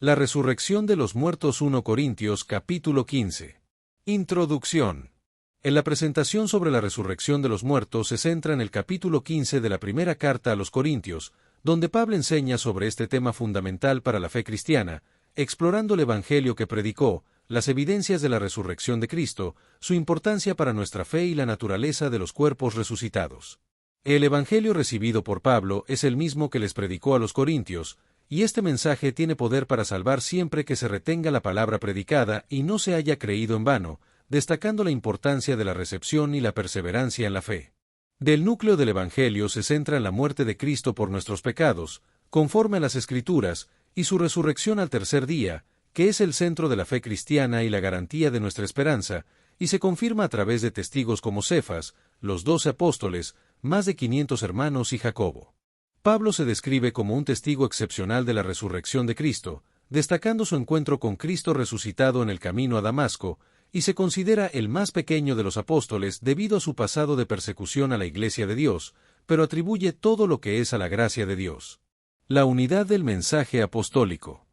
La resurrección de los muertos. 1 Corintios capítulo 15. Introducción. En la presentación sobre la resurrección de los muertos se centra en el capítulo 15 de la primera carta a los Corintios, donde Pablo enseña sobre este tema fundamental para la fe cristiana, explorando el evangelio que predicó, las evidencias de la resurrección de Cristo, su importancia para nuestra fe y la naturaleza de los cuerpos resucitados. El evangelio recibido por Pablo es el mismo que les predicó a los Corintios, y este mensaje tiene poder para salvar siempre que se retenga la palabra predicada y no se haya creído en vano, destacando la importancia de la recepción y la perseverancia en la fe. Del núcleo del evangelio se centra en la muerte de Cristo por nuestros pecados, conforme a las Escrituras, y su resurrección al tercer día, que es el centro de la fe cristiana y la garantía de nuestra esperanza, y se confirma a través de testigos como Cefas, los 12 apóstoles, más de 500 hermanos y Jacobo. Pablo se describe como un testigo excepcional de la resurrección de Cristo, destacando su encuentro con Cristo resucitado en el camino a Damasco, y se considera el más pequeño de los apóstoles debido a su pasado de persecución a la Iglesia de Dios, pero atribuye todo lo que es a la gracia de Dios. La unidad del mensaje apostólico.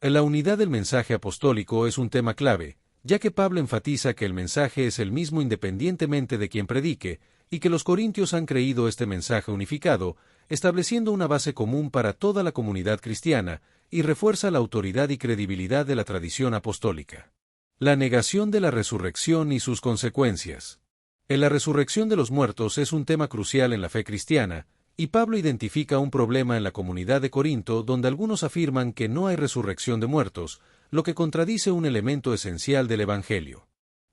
La unidad del mensaje apostólico es un tema clave, ya que Pablo enfatiza que el mensaje es el mismo independientemente de quien predique, y que los corintios han creído este mensaje unificado, estableciendo una base común para toda la comunidad cristiana, y refuerza la autoridad y credibilidad de la tradición apostólica. La negación de la resurrección y sus consecuencias. La resurrección de los muertos es un tema crucial en la fe cristiana, y Pablo identifica un problema en la comunidad de Corinto donde algunos afirman que no hay resurrección de muertos, lo que contradice un elemento esencial del Evangelio.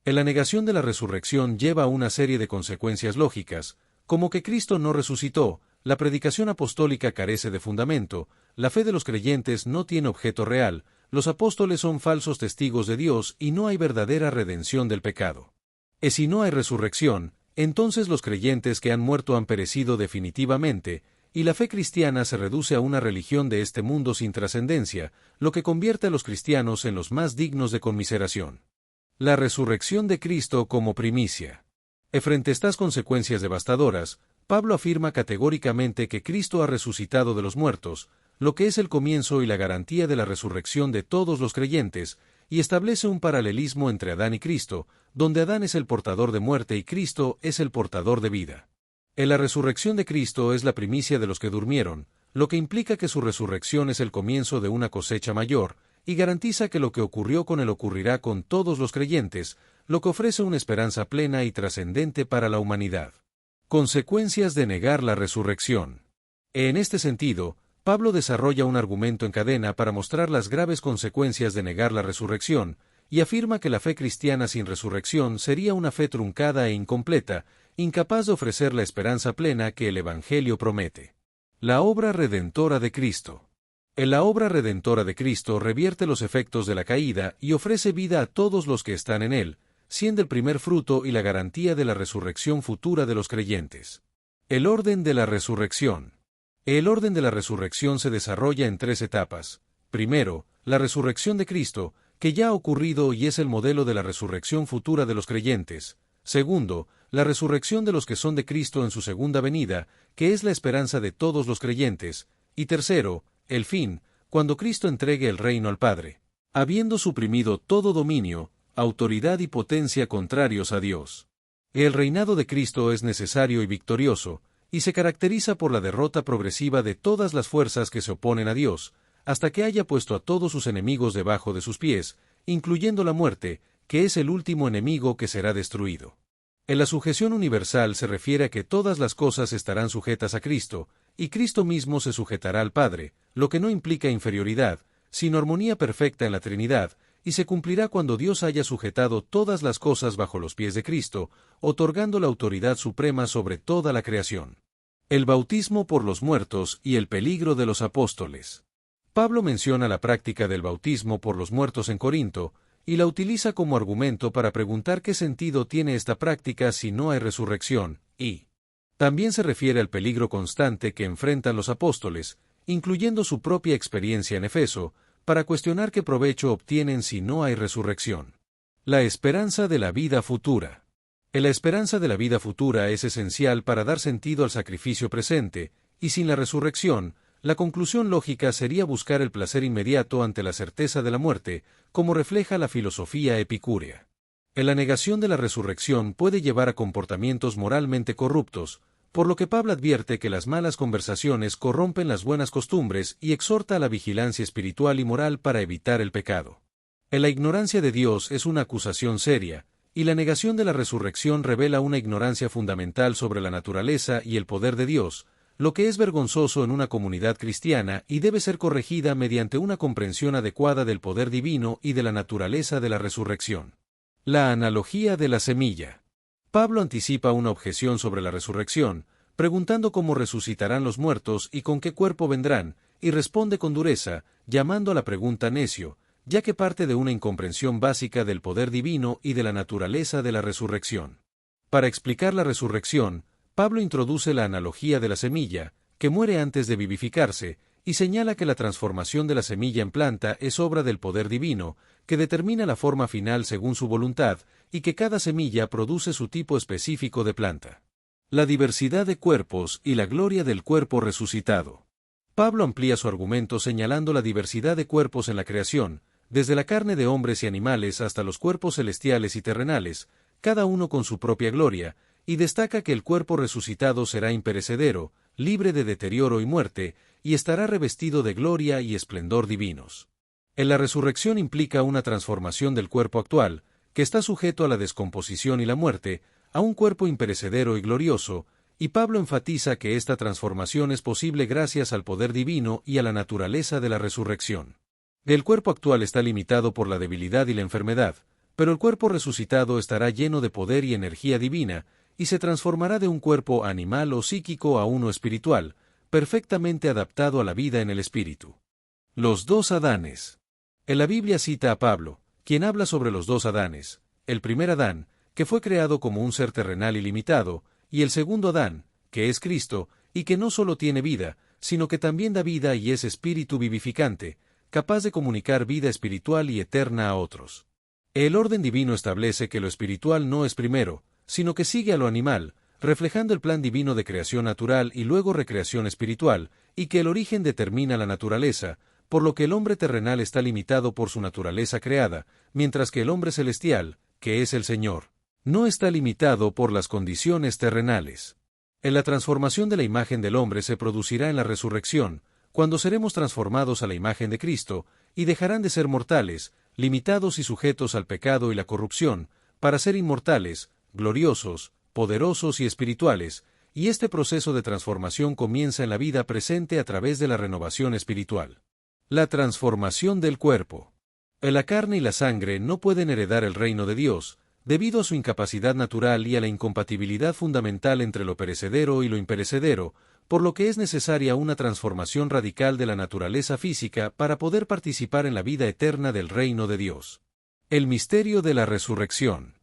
La negación de la resurrección lleva a una serie de consecuencias lógicas, como que Cristo no resucitó, la predicación apostólica carece de fundamento, la fe de los creyentes no tiene objeto real, los apóstoles son falsos testigos de Dios y no hay verdadera redención del pecado. Si no hay resurrección, entonces los creyentes que han muerto han perecido definitivamente, y la fe cristiana se reduce a una religión de este mundo sin trascendencia, lo que convierte a los cristianos en los más dignos de conmiseración. La resurrección de Cristo como primicia. Frente a estas consecuencias devastadoras, Pablo afirma categóricamente que Cristo ha resucitado de los muertos, lo que es el comienzo y la garantía de la resurrección de todos los creyentes, y establece un paralelismo entre Adán y Cristo, donde Adán es el portador de muerte y Cristo es el portador de vida. La resurrección de Cristo es la primicia de los que durmieron, lo que implica que su resurrección es el comienzo de una cosecha mayor, y garantiza que lo que ocurrió con él ocurrirá con todos los creyentes, lo que ofrece una esperanza plena y trascendente para la humanidad. Consecuencias de negar la resurrección. En este sentido, Pablo desarrolla un argumento en cadena para mostrar las graves consecuencias de negar la resurrección, y afirma que la fe cristiana sin resurrección sería una fe truncada e incompleta, incapaz de ofrecer la esperanza plena que el Evangelio promete. La obra redentora de Cristo. La obra redentora de Cristo revierte los efectos de la caída y ofrece vida a todos los que están en él, siendo el primer fruto y la garantía de la resurrección futura de los creyentes. El orden de la resurrección. El orden de la resurrección se desarrolla en 3 etapas. Primero, la resurrección de Cristo, que ya ha ocurrido y es el modelo de la resurrección futura de los creyentes. Segundo, la resurrección de los que son de Cristo en su segunda venida, que es la esperanza de todos los creyentes. Y tercero, el fin, cuando Cristo entregue el reino al Padre, habiendo suprimido todo dominio, autoridad y potencia contrarios a Dios. El reinado de Cristo es necesario y victorioso, y se caracteriza por la derrota progresiva de todas las fuerzas que se oponen a Dios, hasta que haya puesto a todos sus enemigos debajo de sus pies, incluyendo la muerte, que es el último enemigo que será destruido. En la sujeción universal se refiere a que todas las cosas estarán sujetas a Cristo, y Cristo mismo se sujetará al Padre, lo que no implica inferioridad, sino armonía perfecta en la Trinidad, y se cumplirá cuando Dios haya sujetado todas las cosas bajo los pies de Cristo, otorgando la autoridad suprema sobre toda la creación. El bautismo por los muertos y el peligro de los apóstoles. Pablo menciona la práctica del bautismo por los muertos en Corinto, y la utiliza como argumento para preguntar qué sentido tiene esta práctica si no hay resurrección, y también se refiere al peligro constante que enfrentan los apóstoles, incluyendo su propia experiencia en Efeso, para cuestionar qué provecho obtienen si no hay resurrección. La esperanza de la vida futura. La esperanza de la vida futura es esencial para dar sentido al sacrificio presente, y sin la resurrección, la conclusión lógica sería buscar el placer inmediato ante la certeza de la muerte, como refleja la filosofía epicúrea. La negación de la resurrección puede llevar a comportamientos moralmente corruptos, por lo que Pablo advierte que las malas conversaciones corrompen las buenas costumbres y exhorta a la vigilancia espiritual y moral para evitar el pecado. La ignorancia de Dios es una acusación seria, y la negación de la resurrección revela una ignorancia fundamental sobre la naturaleza y el poder de Dios, lo que es vergonzoso en una comunidad cristiana y debe ser corregida mediante una comprensión adecuada del poder divino y de la naturaleza de la resurrección. La analogía de la semilla. Pablo anticipa una objeción sobre la resurrección, preguntando cómo resucitarán los muertos y con qué cuerpo vendrán, y responde con dureza, llamando a la pregunta necio, ya que parte de una incomprensión básica del poder divino y de la naturaleza de la resurrección. Para explicar la resurrección, Pablo introduce la analogía de la semilla, que muere antes de vivificarse, y señala que la transformación de la semilla en planta es obra del poder divino, que determina la forma final según su voluntad, y que cada semilla produce su tipo específico de planta. La diversidad de cuerpos y la gloria del cuerpo resucitado. Pablo amplía su argumento señalando la diversidad de cuerpos en la creación, desde la carne de hombres y animales hasta los cuerpos celestiales y terrenales, cada uno con su propia gloria, y destaca que el cuerpo resucitado será imperecedero, libre de deterioro y muerte, y estará revestido de gloria y esplendor divinos. La resurrección implica una transformación del cuerpo actual, que está sujeto a la descomposición y la muerte, a un cuerpo imperecedero y glorioso, y Pablo enfatiza que esta transformación es posible gracias al poder divino y a la naturaleza de la resurrección. El cuerpo actual está limitado por la debilidad y la enfermedad, pero el cuerpo resucitado estará lleno de poder y energía divina, y se transformará de un cuerpo animal o psíquico a uno espiritual, perfectamente adaptado a la vida en el espíritu. Los dos Adanes. En la Biblia cita a Pablo, quien habla sobre los dos Adanes, el primer Adán, que fue creado como un ser terrenal ilimitado, y el segundo Adán, que es Cristo, y que no solo tiene vida, sino que también da vida y es espíritu vivificante, capaz de comunicar vida espiritual y eterna a otros. El orden divino establece que lo espiritual no es primero, sino que sigue a lo animal, reflejando el plan divino de creación natural y luego recreación espiritual, y que el origen determina la naturaleza, por lo que el hombre terrenal está limitado por su naturaleza creada, mientras que el hombre celestial, que es el Señor, no está limitado por las condiciones terrenales. En la transformación de la imagen del hombre se producirá en la resurrección, cuando seremos transformados a la imagen de Cristo, y dejarán de ser mortales, limitados y sujetos al pecado y la corrupción, para ser inmortales, gloriosos, poderosos y espirituales, y este proceso de transformación comienza en la vida presente a través de la renovación espiritual. La transformación del cuerpo. La carne y la sangre no pueden heredar el reino de Dios, debido a su incapacidad natural y a la incompatibilidad fundamental entre lo perecedero y lo imperecedero, por lo que es necesaria una transformación radical de la naturaleza física para poder participar en la vida eterna del reino de Dios. El misterio de la resurrección.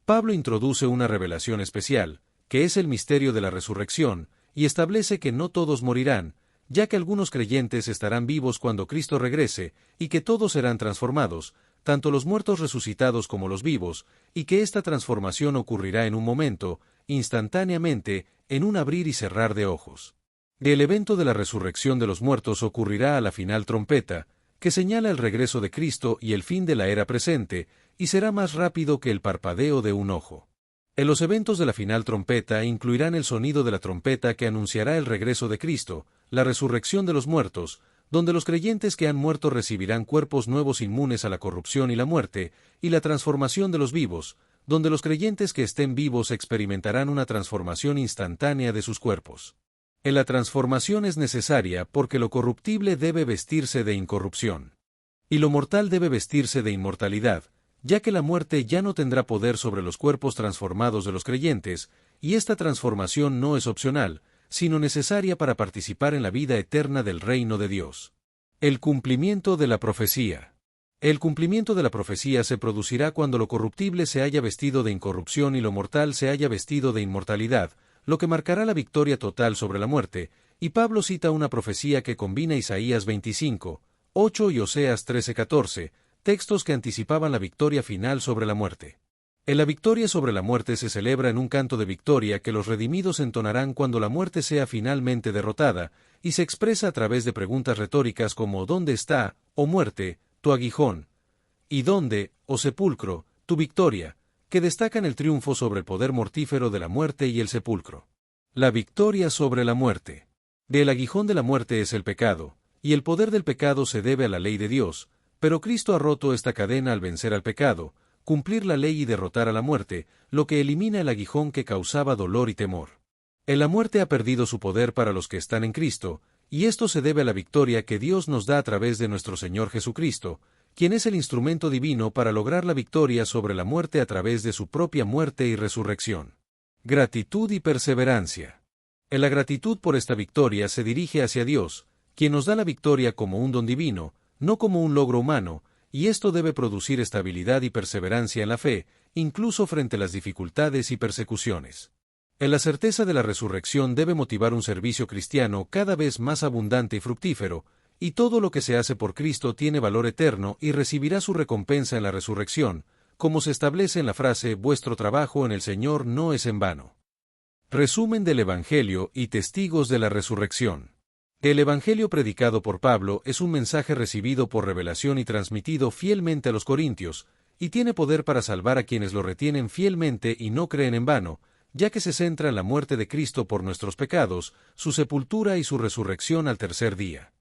Pablo introduce una revelación especial, que es el misterio de la resurrección, y establece que no todos morirán, ya que algunos creyentes estarán vivos cuando Cristo regrese, y que todos serán transformados, tanto los muertos resucitados como los vivos, y que esta transformación ocurrirá en un momento, instantáneamente, en un abrir y cerrar de ojos. El evento de la resurrección de los muertos ocurrirá a la final trompeta, que señala el regreso de Cristo y el fin de la era presente, y será más rápido que el parpadeo de un ojo. En los eventos de la final trompeta incluirán el sonido de la trompeta que anunciará el regreso de Cristo, la resurrección de los muertos, donde los creyentes que han muerto recibirán cuerpos nuevos inmunes a la corrupción y la muerte, y la transformación de los vivos, donde los creyentes que estén vivos experimentarán una transformación instantánea de sus cuerpos. La transformación es necesaria porque lo corruptible debe vestirse de incorrupción, y lo mortal debe vestirse de inmortalidad, ya que la muerte ya no tendrá poder sobre los cuerpos transformados de los creyentes, y esta transformación no es opcional, sino necesaria para participar en la vida eterna del reino de Dios. El cumplimiento de la profecía. El cumplimiento de la profecía se producirá cuando lo corruptible se haya vestido de incorrupción y lo mortal se haya vestido de inmortalidad, lo que marcará la victoria total sobre la muerte, y Pablo cita una profecía que combina Isaías 25:8 y Oseas 13:14, textos que anticipaban la victoria final sobre la muerte. En la victoria sobre la muerte se celebra en un canto de victoria que los redimidos entonarán cuando la muerte sea finalmente derrotada, y se expresa a través de preguntas retóricas como ¿dónde está, oh muerte, tu aguijón? ¿Y dónde, oh sepulcro, tu victoria?, que destacan el triunfo sobre el poder mortífero de la muerte y el sepulcro. La victoria sobre la muerte. El aguijón de la muerte es el pecado, y el poder del pecado se debe a la ley de Dios, pero Cristo ha roto esta cadena al vencer al pecado, cumplir la ley y derrotar a la muerte, lo que elimina el aguijón que causaba dolor y temor. La muerte ha perdido su poder para los que están en Cristo, y esto se debe a la victoria que Dios nos da a través de nuestro Señor Jesucristo, quien es el instrumento divino para lograr la victoria sobre la muerte a través de su propia muerte y resurrección. Gratitud y perseverancia. La gratitud por esta victoria se dirige hacia Dios, quien nos da la victoria como un don divino, no como un logro humano, y esto debe producir estabilidad y perseverancia en la fe, incluso frente a las dificultades y persecuciones. La certeza de la resurrección debe motivar un servicio cristiano cada vez más abundante y fructífero, y todo lo que se hace por Cristo tiene valor eterno y recibirá su recompensa en la resurrección, como se establece en la frase «Vuestro trabajo en el Señor no es en vano». Resumen del Evangelio y testigos de la resurrección. El Evangelio predicado por Pablo es un mensaje recibido por revelación y transmitido fielmente a los corintios, y tiene poder para salvar a quienes lo retienen fielmente y no creen en vano, ya que se centra en la muerte de Cristo por nuestros pecados, su sepultura y su resurrección al tercer día.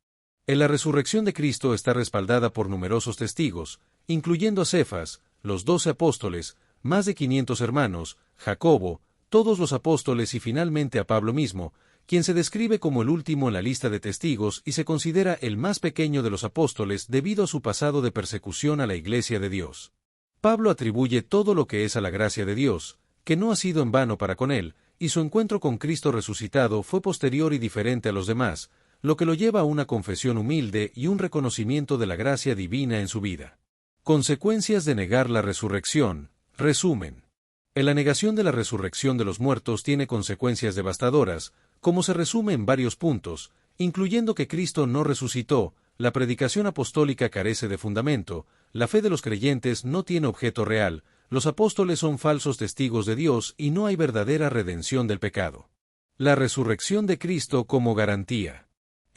La resurrección de Cristo está respaldada por numerosos testigos, incluyendo a Cefas, los 12 apóstoles, más de 500 hermanos, Jacobo, todos los apóstoles y finalmente a Pablo mismo, quien se describe como el último en la lista de testigos y se considera el más pequeño de los apóstoles debido a su pasado de persecución a la Iglesia de Dios. Pablo atribuye todo lo que es a la gracia de Dios, que no ha sido en vano para con él, y su encuentro con Cristo resucitado fue posterior y diferente a los demás, lo que lo lleva a una confesión humilde y un reconocimiento de la gracia divina en su vida. Consecuencias de negar la resurrección. Resumen. La negación de la resurrección de los muertos tiene consecuencias devastadoras, como se resume en varios puntos, incluyendo que Cristo no resucitó, la predicación apostólica carece de fundamento, la fe de los creyentes no tiene objeto real, los apóstoles son falsos testigos de Dios y no hay verdadera redención del pecado. La resurrección de Cristo como garantía.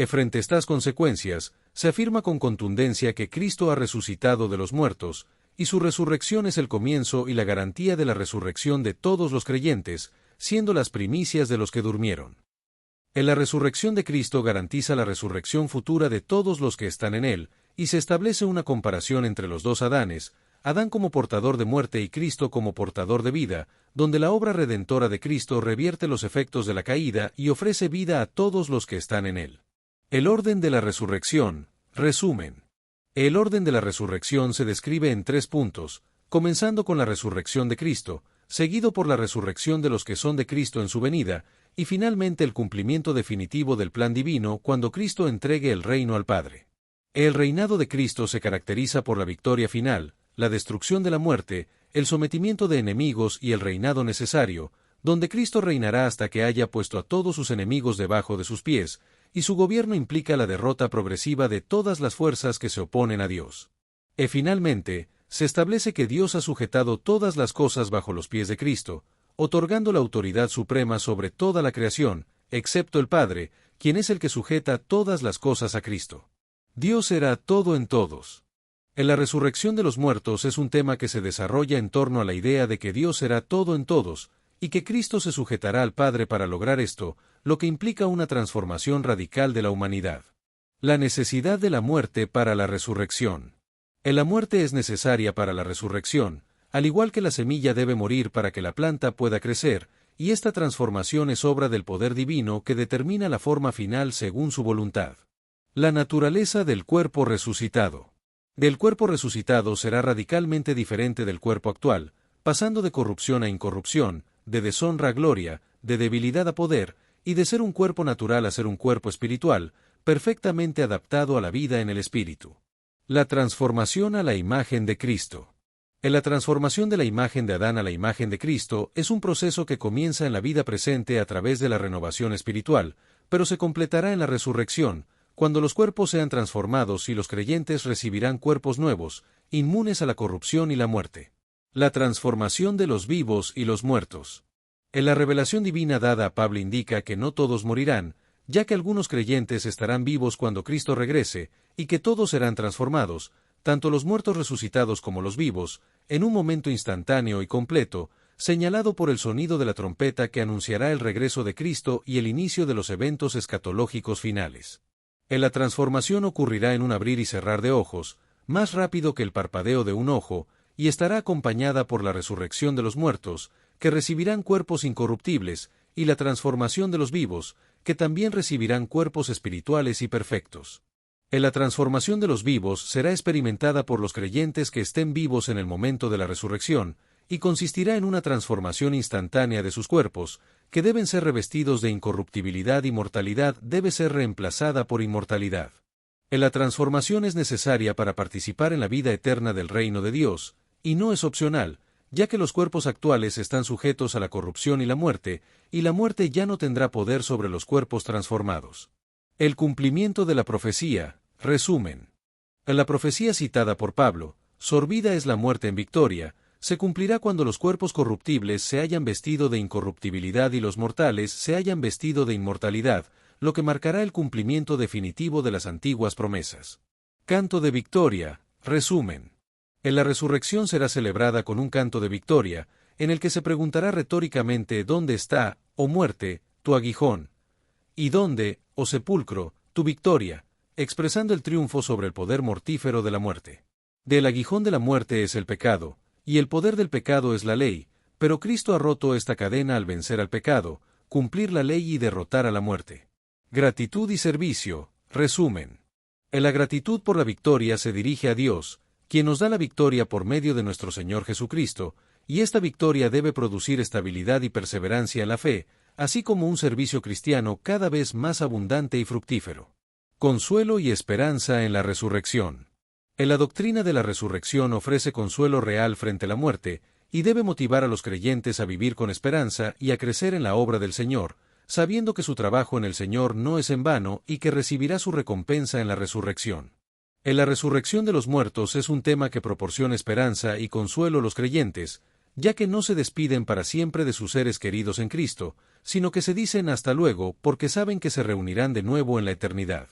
Frente a estas consecuencias, se afirma con contundencia que Cristo ha resucitado de los muertos, y su resurrección es el comienzo y la garantía de la resurrección de todos los creyentes, siendo las primicias de los que durmieron. La resurrección de Cristo garantiza la resurrección futura de todos los que están en él, y se establece una comparación entre los dos Adanes, Adán como portador de muerte y Cristo como portador de vida, donde la obra redentora de Cristo revierte los efectos de la caída y ofrece vida a todos los que están en él. El orden de la resurrección. Resumen. El orden de la resurrección se describe en 3 puntos, comenzando con la resurrección de Cristo, seguido por la resurrección de los que son de Cristo en su venida, y finalmente el cumplimiento definitivo del plan divino cuando Cristo entregue el reino al Padre. El reinado de Cristo se caracteriza por la victoria final, la destrucción de la muerte, el sometimiento de enemigos y el reinado necesario, donde Cristo reinará hasta que haya puesto a todos sus enemigos debajo de sus pies, y su gobierno implica la derrota progresiva de todas las fuerzas que se oponen a Dios. Finalmente, se establece que Dios ha sujetado todas las cosas bajo los pies de Cristo, otorgando la autoridad suprema sobre toda la creación, excepto el Padre, quien es el que sujeta todas las cosas a Cristo. Dios será todo en todos. La resurrección de los muertos es un tema que se desarrolla en torno a la idea de que Dios será todo en todos, y que Cristo se sujetará al Padre para lograr esto, lo que implica una transformación radical de la humanidad. La necesidad de la muerte para la resurrección. La muerte es necesaria para la resurrección, al igual que la semilla debe morir para que la planta pueda crecer, y esta transformación es obra del poder divino que determina la forma final según su voluntad. La naturaleza del cuerpo resucitado. El cuerpo resucitado será radicalmente diferente del cuerpo actual, pasando de corrupción a incorrupción, de deshonra a gloria, de debilidad a poder, y de ser un cuerpo natural a ser un cuerpo espiritual, perfectamente adaptado a la vida en el espíritu. La transformación a la imagen de Cristo. La transformación de la imagen de Adán a la imagen de Cristo es un proceso que comienza en la vida presente a través de la renovación espiritual, pero se completará en la resurrección, cuando los cuerpos sean transformados y los creyentes recibirán cuerpos nuevos, inmunes a la corrupción y la muerte. La transformación de los vivos y los muertos. En la revelación divina dada a Pablo indica que no todos morirán, ya que algunos creyentes estarán vivos cuando Cristo regrese, y que todos serán transformados, tanto los muertos resucitados como los vivos, en un momento instantáneo y completo, señalado por el sonido de la trompeta que anunciará el regreso de Cristo y el inicio de los eventos escatológicos finales. La transformación ocurrirá en un abrir y cerrar de ojos, más rápido que el parpadeo de un ojo, y estará acompañada por la resurrección de los muertos, que recibirán cuerpos incorruptibles, y la transformación de los vivos, que también recibirán cuerpos espirituales y perfectos. La transformación de los vivos será experimentada por los creyentes que estén vivos en el momento de la resurrección, y consistirá en una transformación instantánea de sus cuerpos, que deben ser revestidos de incorruptibilidad y mortalidad debe ser reemplazada por inmortalidad. La transformación es necesaria para participar en la vida eterna del reino de Dios, y no es opcional, ya que los cuerpos actuales están sujetos a la corrupción y la muerte ya no tendrá poder sobre los cuerpos transformados. El cumplimiento de la profecía. Resumen. La profecía citada por Pablo, sorbida es la muerte en victoria, se cumplirá cuando los cuerpos corruptibles se hayan vestido de incorruptibilidad y los mortales se hayan vestido de inmortalidad, lo que marcará el cumplimiento definitivo de las antiguas promesas. Canto de victoria. Resumen. La resurrección será celebrada con un canto de victoria, en el que se preguntará retóricamente ¿dónde está, oh muerte, tu aguijón? ¿Y dónde, oh sepulcro, tu victoria? Expresando el triunfo sobre el poder mortífero de la muerte. Del aguijón de la muerte es el pecado, y el poder del pecado es la ley, pero Cristo ha roto esta cadena al vencer al pecado, cumplir la ley y derrotar a la muerte. Gratitud y servicio. Resumen. La gratitud por la victoria se dirige a Dios, quien nos da la victoria por medio de nuestro Señor Jesucristo, y esta victoria debe producir estabilidad y perseverancia en la fe, así como un servicio cristiano cada vez más abundante y fructífero. Consuelo y esperanza en la resurrección. La doctrina de la resurrección ofrece consuelo real frente a la muerte, y debe motivar a los creyentes a vivir con esperanza y a crecer en la obra del Señor, sabiendo que su trabajo en el Señor no es en vano y que recibirá su recompensa en la resurrección. La resurrección de los muertos es un tema que proporciona esperanza y consuelo a los creyentes, ya que no se despiden para siempre de sus seres queridos en Cristo, sino que se dicen hasta luego porque saben que se reunirán de nuevo en la eternidad.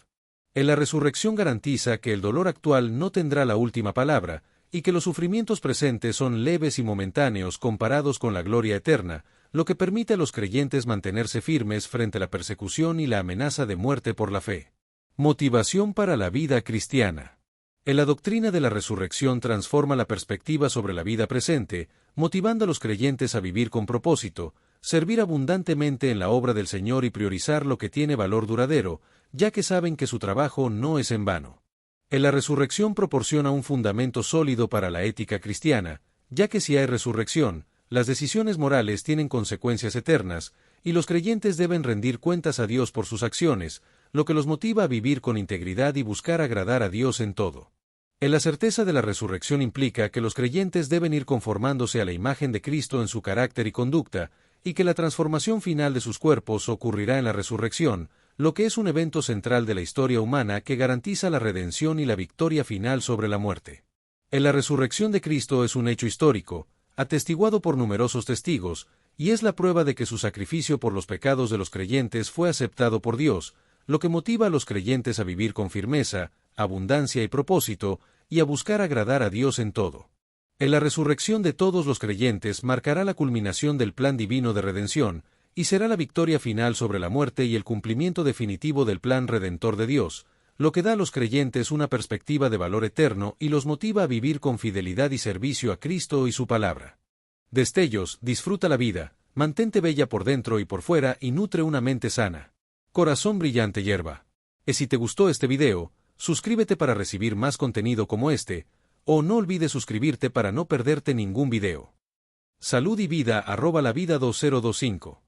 La resurrección garantiza que el dolor actual no tendrá la última palabra, y que los sufrimientos presentes son leves y momentáneos comparados con la gloria eterna, lo que permite a los creyentes mantenerse firmes frente a la persecución y la amenaza de muerte por la fe. Motivación para la vida cristiana. La doctrina de la resurrección transforma la perspectiva sobre la vida presente, motivando a los creyentes a vivir con propósito, servir abundantemente en la obra del Señor y priorizar lo que tiene valor duradero, ya que saben que su trabajo no es en vano. La resurrección proporciona un fundamento sólido para la ética cristiana, ya que si hay resurrección, las decisiones morales tienen consecuencias eternas, y los creyentes deben rendir cuentas a Dios por sus acciones, lo que los motiva a vivir con integridad y buscar agradar a Dios en todo. La certeza de la resurrección implica que los creyentes deben ir conformándose a la imagen de Cristo en su carácter y conducta, y que la transformación final de sus cuerpos ocurrirá en la resurrección, lo que es un evento central de la historia humana que garantiza la redención y la victoria final sobre la muerte. La resurrección de Cristo es un hecho histórico, atestiguado por numerosos testigos, y es la prueba de que su sacrificio por los pecados de los creyentes fue aceptado por Dios, lo que motiva a los creyentes a vivir con firmeza, abundancia y propósito, y a buscar agradar a Dios en todo. La resurrección de todos los creyentes marcará la culminación del plan divino de redención, y será la victoria final sobre la muerte y el cumplimiento definitivo del plan redentor de Dios, lo que da a los creyentes una perspectiva de valor eterno y los motiva a vivir con fidelidad y servicio a Cristo y su palabra. Destellos, disfruta la vida, mantente bella por dentro y por fuera y nutre una mente sana. Corazón brillante hierba. Si te gustó este video, suscríbete para recibir más contenido como este, o no olvides suscribirte para no perderte ningún video. Salud y vida @lavida 2025.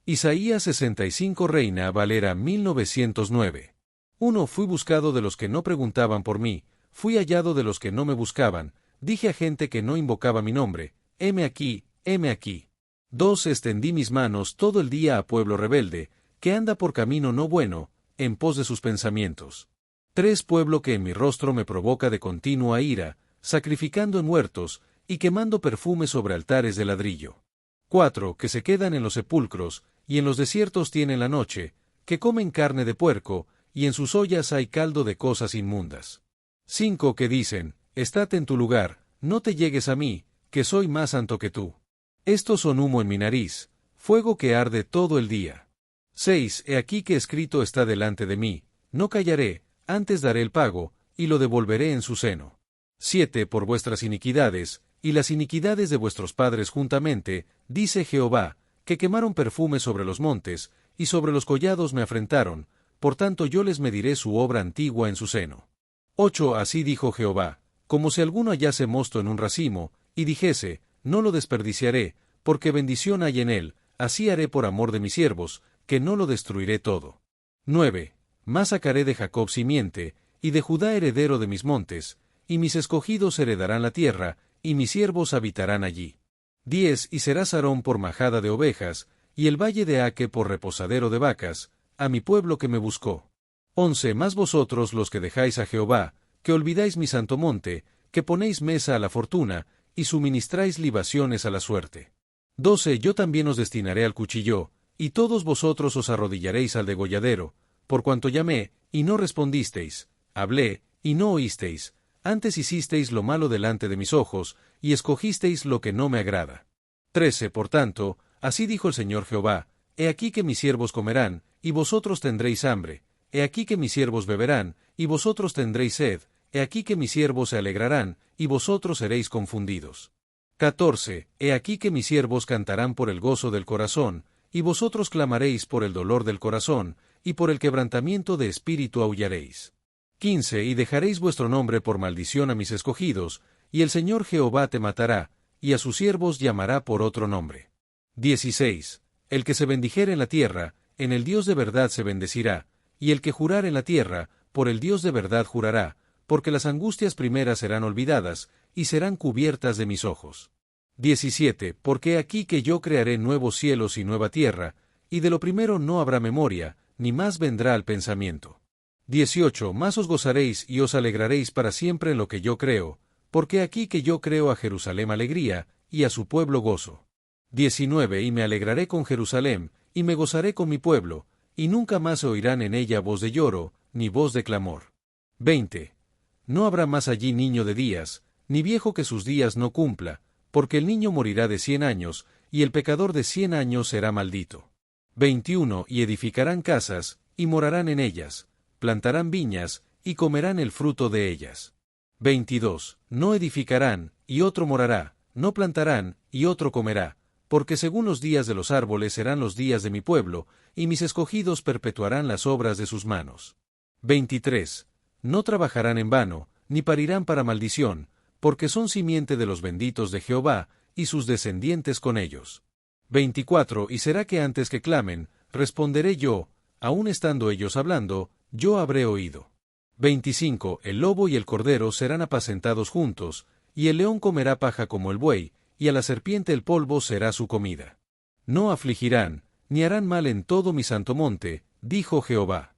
Isaías 65 Reina Valera 1909. 1. Fui buscado de los que no preguntaban por mí, fui hallado de los que no me buscaban, dije a gente que no invocaba mi nombre, heme aquí, heme aquí. 2. Extendí mis manos todo el día a pueblo rebelde, que anda por camino no bueno, en pos de sus pensamientos. 3. Pueblo que en mi rostro me provoca de continua ira, sacrificando en huertos, y quemando perfume sobre altares de ladrillo. 4. Que se quedan en los sepulcros, y en los desiertos tienen la noche, que comen carne de puerco, y en sus ollas hay caldo de cosas inmundas. 5. Que dicen, estate en tu lugar, no te llegues a mí, que soy más santo que tú. Estos son humo en mi nariz, fuego que arde todo el día. 6. He aquí que escrito está delante de mí, no callaré, antes daré el pago, y lo devolveré en su seno. 7. Por vuestras iniquidades, y las iniquidades de vuestros padres juntamente, dice Jehová, que quemaron perfume sobre los montes, y sobre los collados me afrentaron, por tanto yo les mediré su obra antigua en su seno. 8. Así dijo Jehová, como si alguno hallase mosto en un racimo, y dijese, no lo desperdiciaré, porque bendición hay en él, así haré por amor de mis siervos, que no lo destruiré todo. 9. Mas sacaré de Jacob simiente, y de Judá heredero de mis montes, y mis escogidos heredarán la tierra, y mis siervos habitarán allí. 10. Y será Sarón por majada de ovejas, y el valle de Aque por reposadero de vacas, a mi pueblo que me buscó. 11. Mas vosotros los que dejáis a Jehová, que olvidáis mi santo monte, que ponéis mesa a la fortuna, y suministráis libaciones a la suerte. 12. Yo también os destinaré al cuchillo, y todos vosotros os arrodillaréis al degolladero, por cuanto llamé, y no respondisteis, hablé, y no oísteis, antes hicisteis lo malo delante de mis ojos, y escogisteis lo que no me agrada. 13. Por tanto, así dijo el Señor Jehová, he aquí que mis siervos comerán, y vosotros tendréis hambre, he aquí que mis siervos beberán, y vosotros tendréis sed, he aquí que mis siervos se alegrarán, y vosotros seréis confundidos. 14. He aquí que mis siervos cantarán por el gozo del corazón, y vosotros clamaréis por el dolor del corazón, y por el quebrantamiento de espíritu aullaréis. 15. Y dejaréis vuestro nombre por maldición a mis escogidos, y el Señor Jehová te matará, y a sus siervos llamará por otro nombre. 16. El que se bendijere en la tierra, en el Dios de verdad se bendecirá, y el que jurar en la tierra, por el Dios de verdad jurará, porque las angustias primeras serán olvidadas, y serán cubiertas de mis ojos. 17. Porque aquí que yo crearé nuevos cielos y nueva tierra, y de lo primero no habrá memoria, ni más vendrá al pensamiento. 18. Más os gozaréis y os alegraréis para siempre en lo que yo creo, porque aquí que yo creo a Jerusalén alegría, y a su pueblo gozo. 19. Y me alegraré con Jerusalén, y me gozaré con mi pueblo, y nunca más se oirán en ella voz de lloro, ni voz de clamor. 20. No habrá más allí niño de días, ni viejo que sus días no cumpla, porque el niño morirá de 100 años, y el pecador de 100 años será maldito. 21. Y edificarán casas, y morarán en ellas, plantarán viñas, y comerán el fruto de ellas. 22. No edificarán, y otro morará, no plantarán, y otro comerá, porque según los días de los árboles serán los días de mi pueblo, y mis escogidos perpetuarán las obras de sus manos. 23. No trabajarán en vano, ni parirán para maldición, porque son simiente de los benditos de Jehová, y sus descendientes con ellos. 24. Y será que antes que clamen, responderé yo, aun estando ellos hablando, yo habré oído. 25. El lobo y el cordero serán apacentados juntos, y el león comerá paja como el buey, y a la serpiente el polvo será su comida. No afligirán, ni harán mal en todo mi santo monte, dijo Jehová.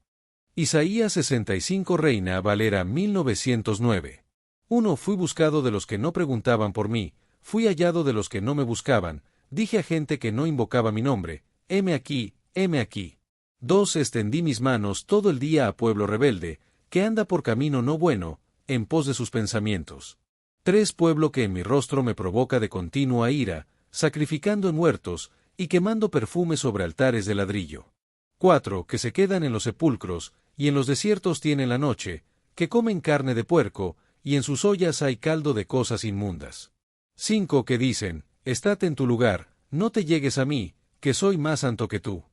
Isaías 65 Reina Valera 1909. 1. Fui buscado de los que no preguntaban por mí, fui hallado de los que no me buscaban, dije a gente que no invocaba mi nombre, heme aquí, heme aquí. 2. Extendí mis manos todo el día a pueblo rebelde, que anda por camino no bueno, en pos de sus pensamientos. 3. Pueblo que en mi rostro me provoca de continua ira, sacrificando en huertos, y quemando perfume sobre altares de ladrillo. 4. Que se quedan en los sepulcros, y en los desiertos tienen la noche, que comen carne de puerco, y en sus ollas hay caldo de cosas inmundas. 5. Que dicen, estate en tu lugar, no te llegues a mí, que soy más santo que tú.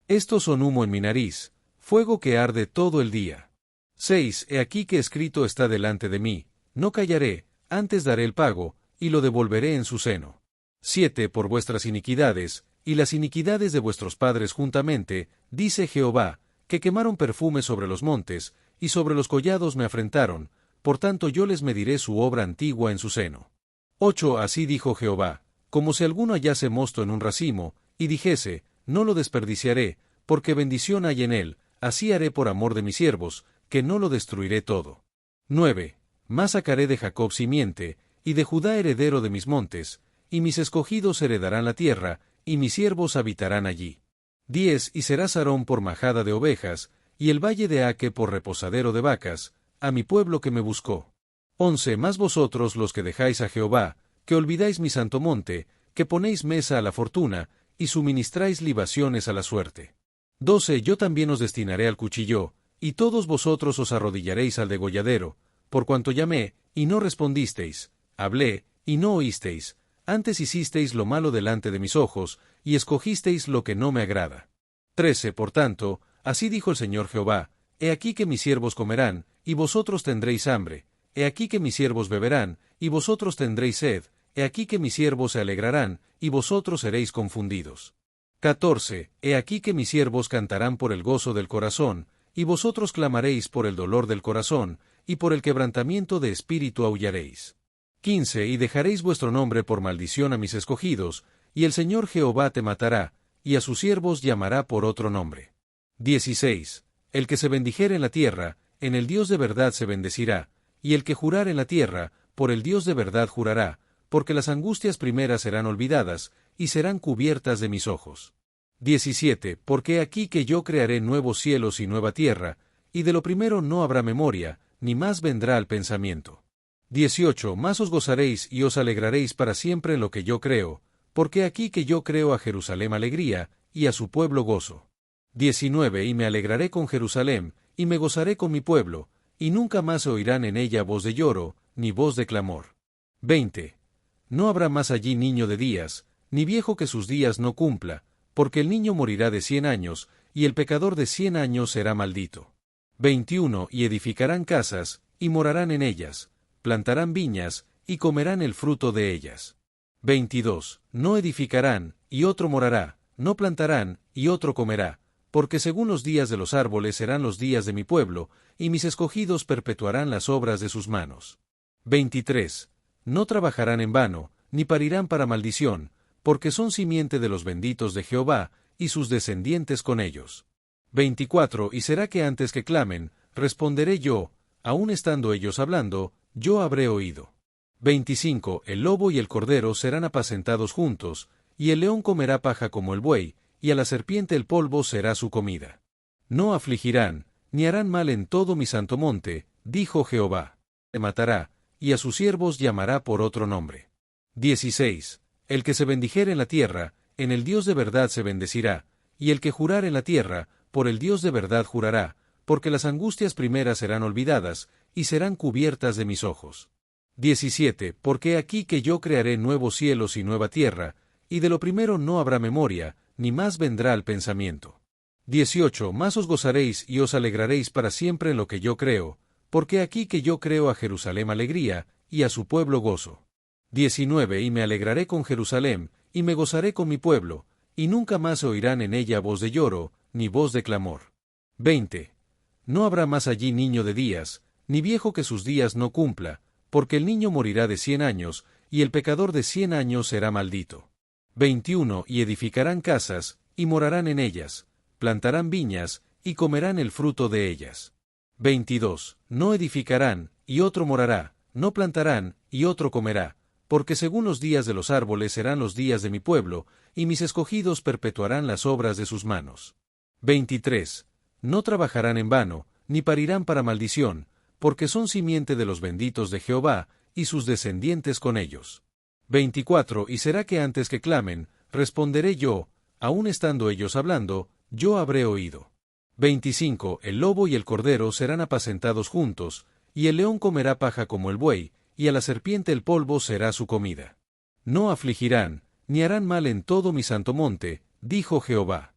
Estos son humo en mi nariz, fuego que arde todo el día. 6. He aquí que escrito está delante de mí, no callaré, antes daré el pago, y lo devolveré en su seno. 7. Por vuestras iniquidades, y las iniquidades de vuestros padres juntamente, dice Jehová, que quemaron perfume sobre los montes, y sobre los collados me afrentaron, por tanto yo les mediré su obra antigua en su seno. 8. Así dijo Jehová, como si alguno hallase mosto en un racimo, y dijese, no lo desperdiciaré, porque bendición hay en él, así haré por amor de mis siervos, que no lo destruiré todo. 9. Mas sacaré de Jacob simiente, y de Judá heredero de mis montes, y mis escogidos heredarán la tierra, y mis siervos habitarán allí. 10 Y será Sarón por majada de ovejas, y el valle de Aque por reposadero de vacas, a mi pueblo que me buscó. 11 Mas vosotros los que dejáis a Jehová, que olvidáis mi santo monte, que ponéis mesa a la fortuna, y suministráis libaciones a la suerte. 12 Yo también os destinaré al cuchillo, y todos vosotros os arrodillaréis al degolladero, por cuanto llamé, y no respondisteis, hablé, y no oísteis, antes hicisteis lo malo delante de mis ojos, y escogisteis lo que no me agrada. 13 Por tanto, así dijo el Señor Jehová, he aquí que mis siervos comerán, y vosotros tendréis hambre, he aquí que mis siervos beberán, y vosotros tendréis sed, he aquí que mis siervos se alegrarán, y vosotros seréis confundidos. 14 He aquí que mis siervos cantarán por el gozo del corazón, y vosotros clamaréis por el dolor del corazón, y por el quebrantamiento de espíritu aullaréis. 15 Y dejaréis vuestro nombre por maldición a mis escogidos, y el Señor Jehová te matará, y a sus siervos llamará por otro nombre. 16 El que se bendijere en la tierra, en el Dios de verdad se bendecirá, y el que jurar en la tierra, por el Dios de verdad jurará, porque las angustias primeras serán olvidadas, y serán cubiertas de mis ojos. 17 Porque aquí que yo crearé nuevos cielos y nueva tierra, y de lo primero no habrá memoria, ni más vendrá al pensamiento. 18 Más os gozaréis y os alegraréis para siempre en lo que yo creo, porque aquí que yo creo a Jerusalén alegría, y a su pueblo gozo. 19 Y me alegraré con Jerusalén, y me gozaré con mi pueblo, y nunca más se oirán en ella voz de lloro, ni voz de clamor. 20 No habrá más allí niño de días, ni viejo que sus días no cumpla, porque el niño morirá de 100 años, y el pecador de 100 años será maldito. 21 Y edificarán casas, y morarán en ellas, plantarán viñas, y comerán el fruto de ellas. 22 No edificarán, y otro morará, no plantarán, y otro comerá, porque según los días de los árboles serán los días de mi pueblo, y mis escogidos perpetuarán las obras de sus manos. 23 No trabajarán en vano, ni parirán para maldición, porque son simiente de los benditos de Jehová, y sus descendientes con ellos. 24 Y será que antes que clamen, responderé yo, aun estando ellos hablando, yo habré oído. 25 El lobo y el cordero serán apacentados juntos, y el león comerá paja como el buey, y a la serpiente el polvo será su comida. No afligirán, ni harán mal en todo mi santo monte, dijo Jehová. Te matará, y a sus siervos llamará por otro nombre. 16 El que se bendijere en la tierra, en el Dios de verdad se bendecirá, y el que jurar en la tierra, por el Dios de verdad jurará, porque las angustias primeras serán olvidadas, y serán cubiertas de mis ojos. 17 Porque aquí que yo crearé nuevos cielos y nueva tierra, y de lo primero no habrá memoria, ni más vendrá al pensamiento. 18 Más os gozaréis y os alegraréis para siempre en lo que yo creo, porque aquí que yo creo a Jerusalén alegría, y a su pueblo gozo. 19 Y me alegraré con Jerusalén, y me gozaré con mi pueblo, y nunca más se oirán en ella voz de lloro, ni voz de clamor. 20 No habrá más allí niño de días, ni viejo que sus días no cumpla, porque el niño morirá de 100 años, y el pecador de 100 años será maldito. 21 Y edificarán casas, y morarán en ellas, plantarán viñas, y comerán el fruto de ellas. 22 No edificarán, y otro morará, no plantarán, y otro comerá, porque según los días de los árboles serán los días de mi pueblo, y mis escogidos perpetuarán las obras de sus manos. 23 No trabajarán en vano, ni parirán para maldición, porque son simiente de los benditos de Jehová, y sus descendientes con ellos. 24 Y será que antes que clamen, responderé yo, aun estando ellos hablando, yo habré oído. 25 El lobo y el cordero serán apacentados juntos, y el león comerá paja como el buey, y a la serpiente el polvo será su comida. No afligirán, ni harán mal en todo mi santo monte, dijo Jehová.